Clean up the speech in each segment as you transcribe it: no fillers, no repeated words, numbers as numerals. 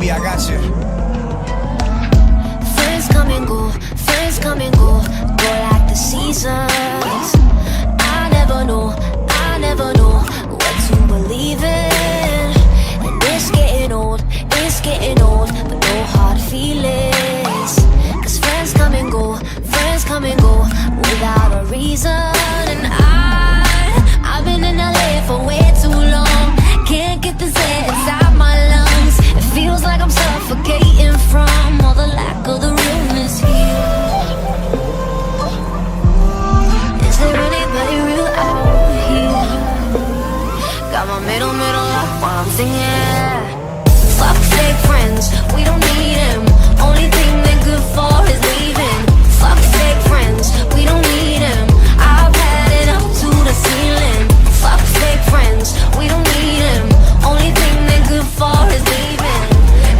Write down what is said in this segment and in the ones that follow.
baby, I got you. Friends come and go, friends come and go like the seasons. I never know what to believe in. And it's getting old, but no hard feelings. Cause friends come and go without a reason. And I've been in LA for way too long. Can't get this air inside my lungs. It feels like I'm suffocating from all the lack of the realness here. Is there anybody real out here? Got my middle up while I'm singing. Fuck fake friends, we don't need them. Only thing they're good for is leaving. Fuck fake friends, we don't need them. I've had it up to the ceiling. Fuck fake friends, we don't need them. Only thing they're good for is leaving.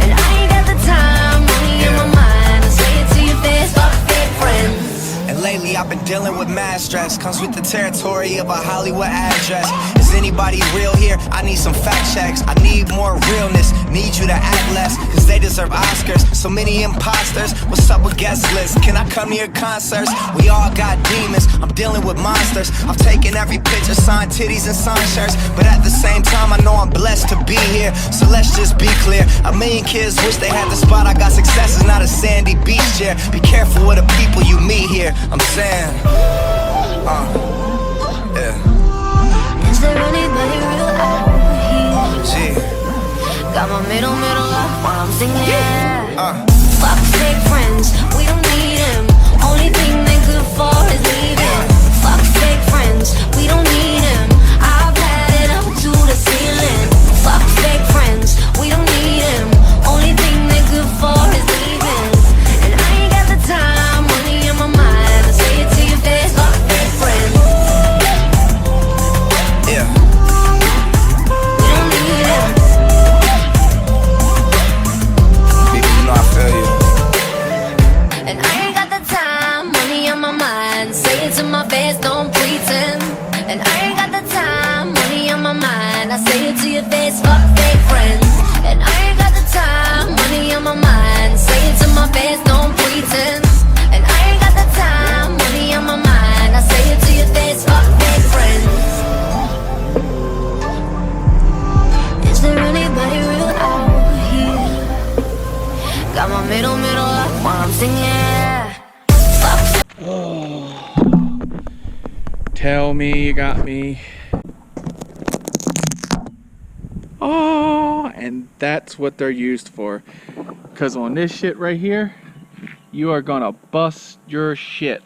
And I ain't got the time, money in my mind. I say it to your face, fuck fake friends. And lately I've been dealing with mad stress. Comes with the territory of a Hollywood address. Is anybody real here? I need some fact checks. I need more realness. Need you to act less, cause they deserve Oscars. So many imposters. What's up with guest lists? Can I come to your concerts? We all got demons. I'm dealing with monsters. I've taken every picture, signed titties and signed shirts. But at the same time I know I'm blessed to be here. So let's just be clear. A million kids wish they had the spot. I got success is not a sandy beach chair. Be careful with the people you meet here. I'm saying yeah. Is there anybody real out here? Gee. Got my middle up while I'm singing. Fuck fake friends, we don't need them. Only thing they good for is leaving. Fuck fake friends, we don't need them. I've had it up to the ceiling. Fuck fake friends, we don't need them. Only thing they good for is leaving. And I ain't got the time, money in my mind. I say it to your face, fuck fake friends. Yeah. We don't need them. I feel you. And I ain't got the time, money on my mind. Say it to my face, don't pretend. And I ain't got the time, money on my mind. I say it to your face, fuck fake friends. And I ain't got the time, money on my mind. Say it to my face, don't pretend. And I ain't got the time, money on my mind. I say it to your face, fuck fake friends. Is there anybody real out here? Got my middle up while I'm singing. Oh, tell me you got me. Oh, and that's what they're used for. Because on this shit right here, you are gonna bust your shit.